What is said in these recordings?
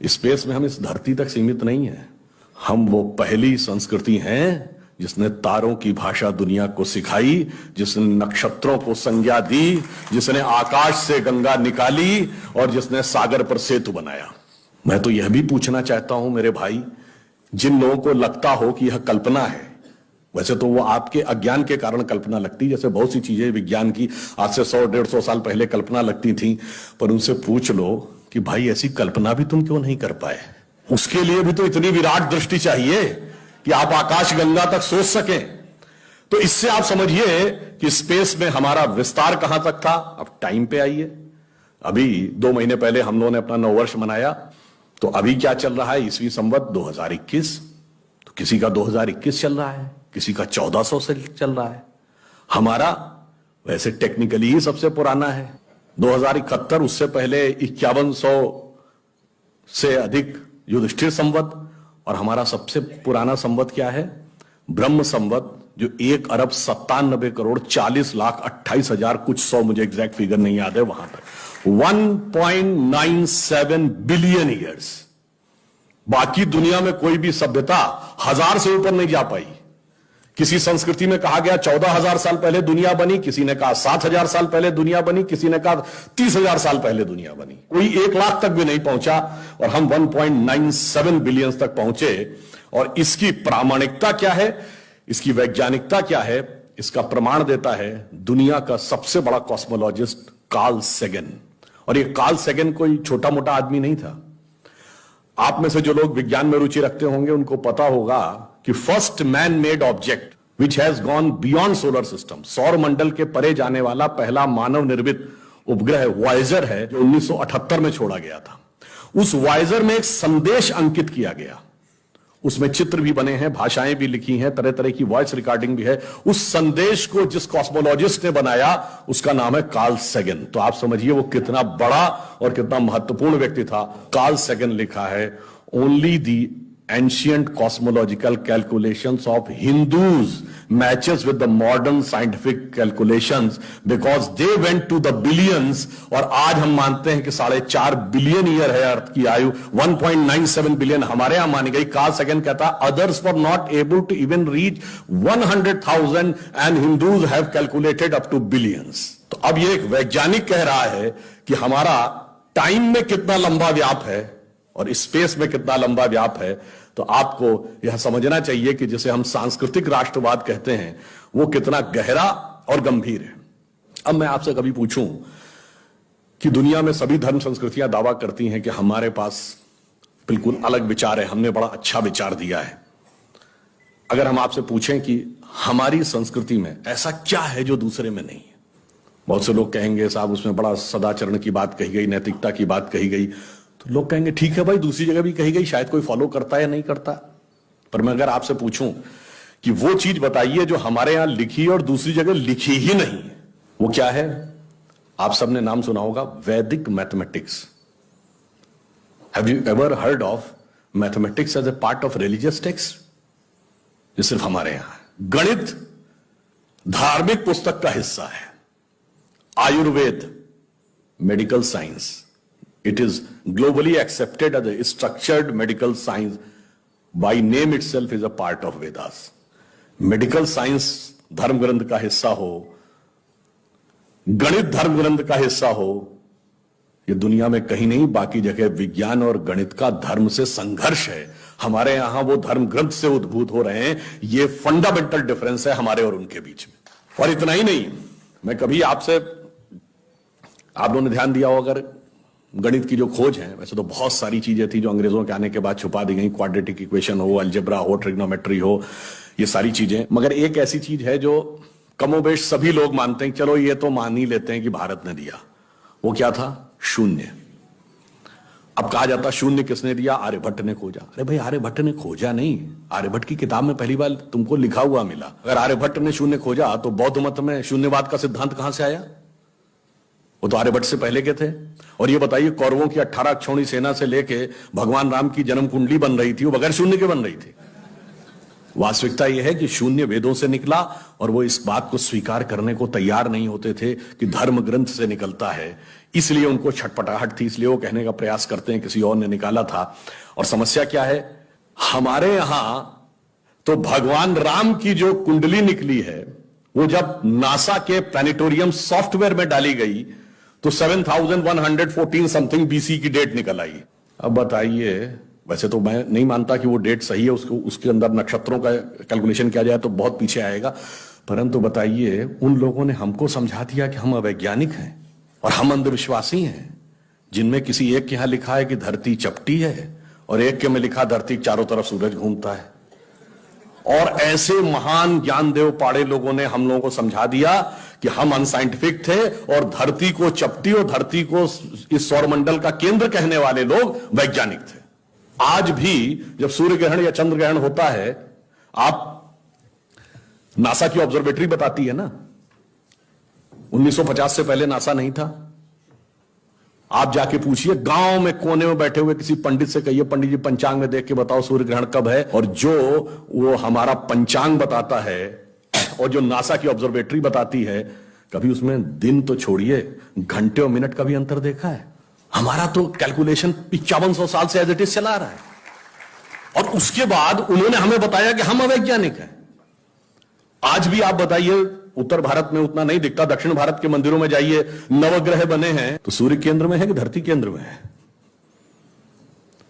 Space में हम इस धरती तक सीमित नहीं है। हम वो पहली संस्कृति हैं जिसने तारों की भाषा दुनिया को सिखाई, जिसने नक्षत्रों को संज्ञा दी, जिसने आकाश से गंगा निकाली और जिसने सागर पर सेतु बनाया। मैं तो यह भी पूछना चाहता हूं मेरे भाई, जिन लोगों को लगता हो कि यह कल्पना है, वैसे तो वो आपके अज्ञान के कारण कल्पना लगती, जैसे बहुत सी चीजें विज्ञान की आज से 100-150 साल पहले कल्पना लगती थी, पर उनसे पूछ लो कि भाई ऐसी कल्पना भी तुम क्यों नहीं कर पाए। उसके लिए भी तो इतनी विराट दृष्टि चाहिए कि आप आकाश गंगा तक सोच सकें। तो इससे आप समझिए कि स्पेस में हमारा विस्तार कहां तक था। अब टाइम पे आइए, अभी 2 महीने पहले हम लोगों ने अपना नववर्ष मनाया, तो अभी क्या चल रहा है, ईस्वी संवत 2021। तो किसी का 2021 चल रहा है, किसी का 1400 से चल रहा है। हमारा वैसे टेक्निकली ही सबसे पुराना है 2071, उससे पहले 5100 से अधिक युधिष्ठिर संवत, और हमारा सबसे पुराना संवत क्या है, ब्रह्म संवत, जो 1,97,40,40,28,000 कुछ 100, मुझे एग्जैक्ट फिगर नहीं याद है, वहां तक 1.97 बिलियन ईयर्स। बाकी दुनिया में कोई भी सभ्यता 1000 से ऊपर नहीं जा पाई। किसी संस्कृति में कहा गया 14,000 साल पहले दुनिया बनी, किसी ने कहा 7,000 साल पहले दुनिया बनी, किसी ने कहा 30,000 साल पहले दुनिया बनी। कोई 1 लाख तक भी नहीं पहुंचा और हम 1.97 बिलियन तक पहुंचे। और इसकी प्रामाणिकता क्या है, इसकी वैज्ञानिकता क्या है, इसका प्रमाण देता है दुनिया का सबसे बड़ा कॉस्मोलॉजिस्ट कार्ल सेगन। और ये कार्ल सेगन कोई छोटा मोटा आदमी नहीं था। आप में से जो लोग विज्ञान में रुचि रखते होंगे उनको पता होगा कि first man made object which has gone beyond solar system, सौर मंडल के परे जाने वाला पहला मानव निर्मित उपग्रह वॉयेजर है, जो 1978 में छोड़ा गया था। उस वॉयेजर में एक संदेश अंकित किया गया, उसमें चित्र भी बने हैं, भाषाएं भी लिखी हैं, तरह तरह की वॉइस रिकॉर्डिंग भी है। उस संदेश को जिस कॉस्मोलॉजिस्ट ने बनाया उसका नाम है कार्ल सेगन। तो आप समझिए वो कितना बड़ा और कितना महत्वपूर्ण व्यक्ति था। कार्ल सेगन लिखा है, only the ancient cosmological calculations of Hindus matches with the modern scientific calculations because they went to the billions। और आज हम मानते हैं कि 4.5 बिलियन ईयर है अर्थ की आयु, 1.97 बिलियन हमारे यहां मानी गई। कार्ल सेगन कहता है others were not able to even reach 100,000 and Hindus have calculated up to billions। तो अब ये एक वैज्ञानिक कह रहा है कि हमारा टाइम में कितना लंबा व्याप है और स्पेस में कितना लंबा व्याप है। तो आपको यह समझना चाहिए कि जिसे हम सांस्कृतिक राष्ट्रवाद कहते हैं वो कितना गहरा और गंभीर है। अब मैं आपसे कभी पूछूं कि दुनिया में सभी धर्म संस्कृतियां दावा करती हैं कि हमारे पास बिल्कुल अलग विचार है, हमने बड़ा अच्छा विचार दिया है। अगर हम आपसे पूछें कि हमारी संस्कृति में ऐसा क्या है जो दूसरे में नहीं है, बहुत से लोग कहेंगे साहब उसमें बड़ा सदाचरण की बात कही गई, नैतिकता की बात कही गई। तो लोग कहेंगे ठीक है भाई, दूसरी जगह भी कही गई, शायद कोई फॉलो करता है या नहीं करता। पर मैं अगर आपसे पूछूं कि वो चीज बताइए जो हमारे यहां लिखी और दूसरी जगह लिखी ही नहीं, वो क्या है? आप सबने नाम सुना होगा, वैदिक mathematics. Have you ever heard of mathematics as a part of religious text? ये सिर्फ हमारे यहां है। गणित धार्मिक पुस्तक का हिस्सा है। Ayurveda medical science, it is globally accepted as a structured medical science, by name itself is a part of Vedas। Medical science धर्म ग्रंथ का हिस्सा हो, गणित धर्म ग्रंथ का हिस्सा हो, ये दुनिया में कहीं नहीं। बाकी जगह विज्ञान और गणित का धर्म से संघर्ष है, हमारे यहां वो धर्म ग्रंथ से उद्भूत हो रहे हैं। ये फंडामेंटल डिफरेंस है हमारे और उनके बीच में। और इतना ही नहीं, मैं कभी आपसे, आप लोगों ने ध्यान दिया हो अगर गणित की जो खोज है, वैसे तो बहुत सारी चीजें थी जो अंग्रेजों के आने के बाद छुपा दी गई, क्वाड्रेटिक इक्वेशन हो, अलजेब्रा हो, ट्रिग्नोमेट्री हो, ये सारी चीजें। मगर एक ऐसी चीज है जो कमोबेश सभी लोग मानते हैं, चलो ये तो मान ही लेते हैं कि भारत ने दिया। वो क्या था? शून्य। अब कहा जाता शून्य किसने दिया? आर्यभट्ट ने खोजा। अरे भाई आर्यभट्ट ने खोजा नहीं, आर्यभट्ट की किताब में पहली बार तुमको लिखा हुआ मिला। अगर आर्यभट्ट ने शून्य खोजा तो बौद्ध मत में शून्यवाद का सिद्धांत कहां से आया? वो तो आर्यभट्ट से पहले के थे। और ये बताइए कौरवों की 18 अक्षौणी सेना से लेके भगवान राम की जन्म कुंडली बन रही थी, वो बगैर शून्य के बन रही थी। वास्तविकता यह है कि शून्य वेदों से निकला और वो इस बात को स्वीकार करने को तैयार नहीं होते थे कि धर्म ग्रंथ से निकलता है। इसलिए उनको छटपटाहट थी, इसलिए वो कहने का प्रयास करते हैं किसी और ने निकाला था। और समस्या क्या है, हमारे यहां तो भगवान राम की जो कुंडली निकली है वो जब नासा के प्लैनेटोरियम सॉफ्टवेयर में डाली गई तो 7114 समथिंग बीसी की डेट निकल आई। अब बताइए, वैसे तो मैं नहीं मानता कि वो डेट सही है, उसके अंदर नक्षत्रों का कैलकुलेशन किया जाए तो बहुत पीछे आएगा, परंतु बताइए उन लोगों ने हमको समझा दिया कि हम अवैज्ञानिक हैं और हम अंधविश्वासी हैं, जिनमें किसी एक के यहां लिखा है कि धरती चपटी है और एक के में लिखा धरती चारों तरफ सूरज घूमता है। और ऐसे महान ज्ञानदेव पाड़े लोगों ने हम लोगों को समझा दिया कि हम अनसाइंटिफिक थे और धरती को चपटी और धरती को इस सौरमंडल का केंद्र कहने वाले लोग वैज्ञानिक थे। आज भी जब सूर्य ग्रहण या चंद्र ग्रहण होता है, आप नासा की ऑब्जर्वेटरी बताती है ना, 1950 से पहले नासा नहीं था। आप जाके पूछिए, गांव में कोने में बैठे हुए किसी पंडित से कहिए, पंडित जी पंचांग में देख के बताओ सूर्य ग्रहण कब है, और जो वो हमारा पंचांग बताता है और जो नासा की ऑब्जर्वेटरी बताती है, कभी उसमें दिन तो छोड़िए घंटे और मिनट का भी अंतर देखा है? हमारा तो कैलकुलेशन 5500 साल से एज इट इज चला रहा है, और उसके बाद उन्होंने हमें बताया कि हम अवैज्ञानिक हैं। आज भी आप बताइए, उत्तर भारत में उतना नहीं दिखता, दक्षिण भारत के मंदिरों में जाइए, नवग्रह बने हैं तो सूर्य केंद्र में है कि धरती केंद्र में है?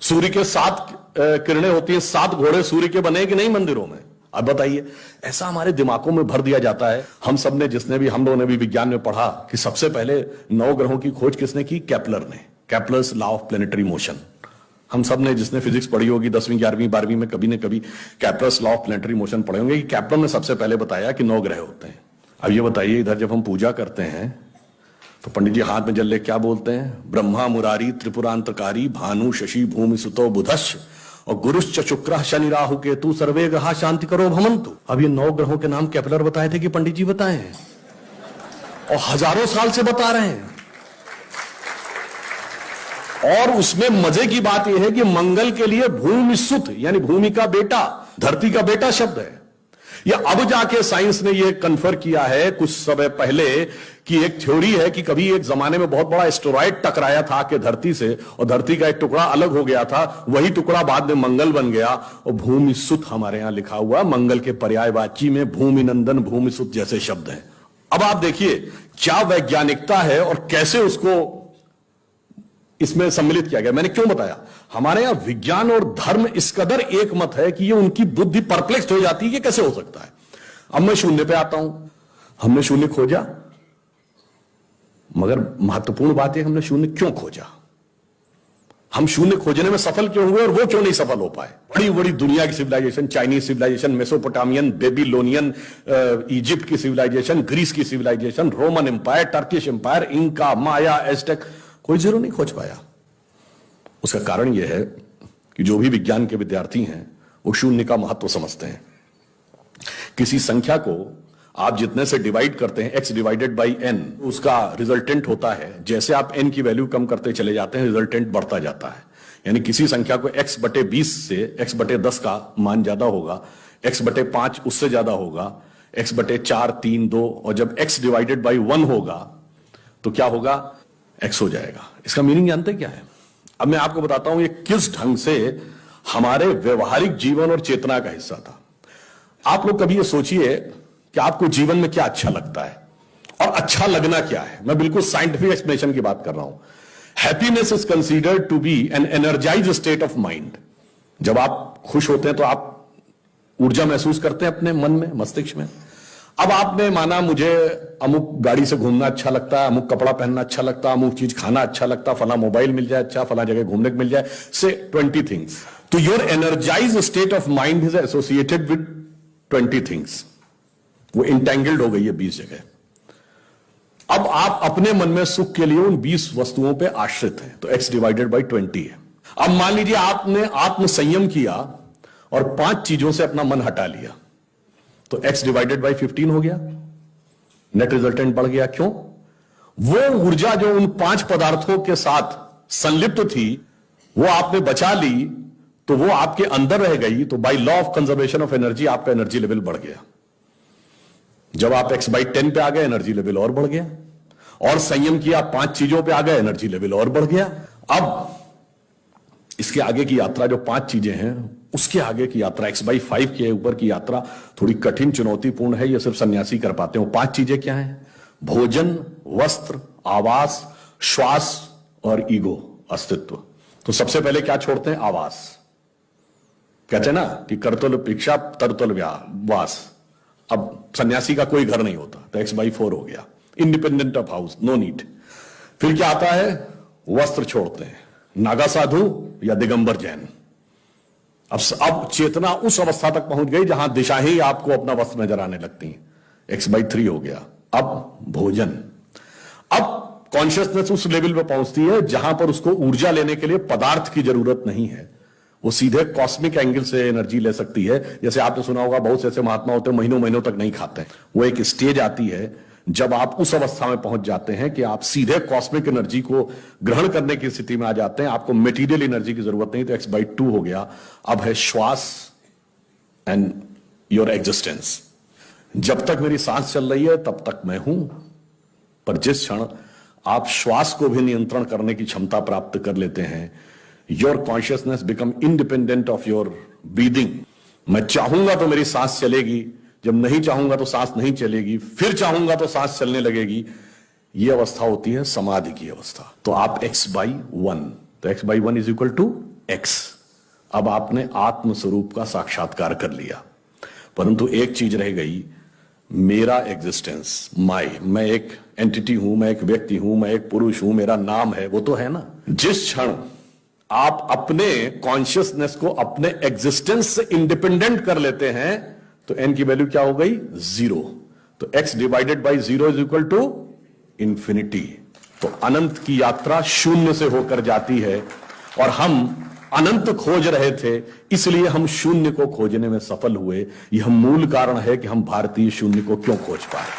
सूर्य के 7 किरणें होती हैं, 7 घोड़े सूर्य के बने कि नहीं मंदिरों में? अब बताइए, ऐसा हमारे दिमागों में भर दिया जाता है। हम लोगों ने भी विज्ञान में पढ़ा कि सबसे पहले नवग्रहों की खोज किसने की? केपलर ने, Kepler's law of planetary motion. हम सब ने, जिसने फिजिक्स पढ़ी होगी 10वीं 11वीं 12वीं में, कभी न कभी Kepler's law of planetary motion पढ़े होंगे कि केपलर ने सबसे पहले बताया कि 9 ग्रह होते हैं। अब ये बताइए, इधर जब हम पूजा करते हैं तो पंडित जी हाथ में जल ले क्या बोलते हैं? ब्रह्मा मुरारी त्रिपुरांतकारी भानु शशि भूमि सुतो बुधश्च और गुरुश्च शुक्र शनि राहु केतु सर्वे ग्रहा शांति करो भवन्तु। अब ये 9 ग्रहों के नाम केपलर बताए थे कि पंडित जी बताए हैं, और हजारों साल से बता रहे हैं। और उसमें मजे की बात यह है कि मंगल के लिए भूमि सुत यानी भूमि का बेटा, धरती का बेटा शब्द है। या अब जाके साइंस ने यह कन्फर्म किया है कुछ समय पहले कि एक थ्योरी है कि कभी एक जमाने में बहुत बड़ा एस्टेरॉयड टकराया था कि धरती से, और धरती का एक टुकड़ा अलग हो गया था, वही टुकड़ा बाद में मंगल बन गया, और भूमि सुत हमारे यहां लिखा हुआ, मंगल के पर्यायवाची में भूमि नंदन भूमि सुत जैसे शब्द हैं। अब आप देखिए क्या वैज्ञानिकता है और कैसे उसको इसमें सम्मिलित किया गया। मैंने क्यों बताया, हमारे यहां विज्ञान और धर्म इस कदर एक मत है कि ये उनकी बुद्धि परप्लेक्स हो जाती है कि कैसे हो सकता है। अब मैं शून्य पे आता हूं, हमने शून्य खोजा, मगर महत्वपूर्ण बात है हमने शून्य क्यों खोजा, हम शून्य खोजने में सफल क्यों हुए और वो क्यों नहीं सफल हो पाए। बड़ी बड़ी दुनिया की civilisation, Chinese civilisation, Mesopotamian, Babylonian, Egypt की सिविलाइजेशन, ग्रीस की civilisation, Roman empire, Turkish empire, Inca, Maya, Aztec, कोई जीरो नहीं खोज पाया। उसका कारण यह है कि जो भी विज्ञान के विद्यार्थी हैं वो शून्य का महत्व समझते हैं। किसी संख्या को आप जितने से डिवाइड करते हैं, x डिवाइडेड बाई n, उसका रिजल्टेंट होता है। जैसे आप n की वैल्यू कम करते चले जाते हैं, रिजल्टेंट बढ़ता जाता है। यानी किसी संख्या को x बटे 20 से x बटे 10 का मान ज्यादा होगा, x बटे 5 उससे ज्यादा होगा, x बटे 4, 3, 2, और जब x डिवाइडेड बाई 1 होगा तो क्या होगा? x हो जाएगा। इसका मीनिंग जानते क्या है? अब मैं आपको बताता हूं ये किस ढंग से हमारे व्यवहारिक जीवन और चेतना का हिस्सा था। आप लोग कभी ये सोचिए कि आपको जीवन में क्या अच्छा लगता है और अच्छा लगना क्या है। मैं बिल्कुल साइंटिफिक एक्सप्लेनेशन की बात कर रहा हूं। Happiness is considered to be an energized state of mind. जब आप खुश होते हैं तो आप ऊर्जा महसूस करते हैं अपने मन में, मस्तिष्क में। अब आपने माना मुझे अमुक गाड़ी से घूमना अच्छा लगता है, अमुक कपड़ा पहनना अच्छा लगता है, अमुक चीज खाना अच्छा लगता है, फला मोबाइल मिल जाए अच्छा, फला जगह घूमने को मिल जाए, से 20 थिंग्स। तो your energised state of mind is associated with 20 things. वो इंटेंगल्ड हो गई है 20 जगह। अब आप अपने मन में सुख के लिए उन 20 वस्तुओं पे आश्रित हैं, तो x डिवाइडेड बाई 20 है। अब मान लीजिए आपने आत्म संयम किया और 5 चीजों से अपना मन हटा लिया, तो x डिवाइडेड बाई 15 हो गया, नेट रिजल्टेंट बढ़ गया। क्यों? वो ऊर्जा जो उन 5 पदार्थों के साथ संलिप्त थी वो आपने बचा ली, तो वो आपके अंदर रह गई, तो by law of conservation of energy आपका एनर्जी लेवल बढ़ गया। जब आप x/10 पे आ गए, एनर्जी लेवल और बढ़ गया, और संयम किया 5 चीजों पे आ गए, एनर्जी लेवल और बढ़ गया। अब इसके आगे की यात्रा जो 5 चीजें हैं, उसके आगे की यात्रा x/5 के ऊपर की यात्रा थोड़ी कठिन, चुनौतीपूर्ण है। यह सिर्फ सन्यासी कर पाते हो। 5 चीजें क्या हैं? भोजन, वस्त्र, आवास, श्वास और ईगो, अस्तित्व। तो सबसे पहले क्या छोड़ते हैं? आवास। कहते हैं ना कि करतल भिक्षा तरतल वास। अब सन्यासी का कोई घर नहीं होता, तो x/4 हो गया, independent of house, no need. फिर क्या आता है? वस्त्र छोड़ते हैं, नागा साधु या दिगंबर जैन। अब चेतना उस अवस्था तक पहुंच गई जहां दिशा ही आपको अपना वस्त्र नजर आने लगती है, x/3 हो गया। अब भोजन, अब कॉन्शियसनेस उस लेवल पे पहुंचती है जहां पर उसको ऊर्जा लेने के लिए पदार्थ की जरूरत नहीं है, वो सीधे कॉस्मिक एंगल से एनर्जी ले सकती है। जैसे आपने सुना होगा, बहुत से ऐसे महात्मा होते हैं महीनों महीनों तक नहीं खाते। वो एक स्टेज आती है जब आप उस अवस्था में पहुंच जाते हैं कि आप सीधे कॉस्मिक एनर्जी को ग्रहण करने की स्थिति में आ जाते हैं, आपको मटेरियल एनर्जी की जरूरत नहीं। तो x/2 हो गया। अब है श्वास एंड योर एग्जिस्टेंस। जब तक मेरी सांस चल रही है तब तक मैं हूं, पर जिस क्षण आप श्वास को भी नियंत्रण करने की क्षमता प्राप्त कर लेते हैं, your consciousness become independent of your breathing. मैं चाहूंगा तो मेरी सांस चलेगी, जब नहीं चाहूंगा तो सांस नहीं चलेगी, फिर चाहूंगा तो सांस चलने लगेगी। यह अवस्था होती है समाधि की अवस्था। तो आप x/1, तो x/1 is equal to x। अब आपने आत्म स्वरूप का साक्षात्कार कर लिया, परंतु एक चीज रह गई, मेरा एग्जिस्टेंस, मैं एक एंटिटी हूं, मैं एक व्यक्ति हूं, मैं एक पुरुष हूं, मेरा नाम है, वो तो है ना। जिस क्षण आप अपने कॉन्शियसनेस को अपने एग्जिस्टेंस से इंडिपेंडेंट कर लेते हैं, तो n की वैल्यू क्या हो गई? 0। तो x/0 is equal to infinity. तो अनंत की यात्रा शून्य से होकर जाती है, और हम अनंत खोज रहे थे, इसलिए हम शून्य को खोजने में सफल हुए। यह मूल कारण है कि हम भारतीय शून्य को क्यों खोज पाए।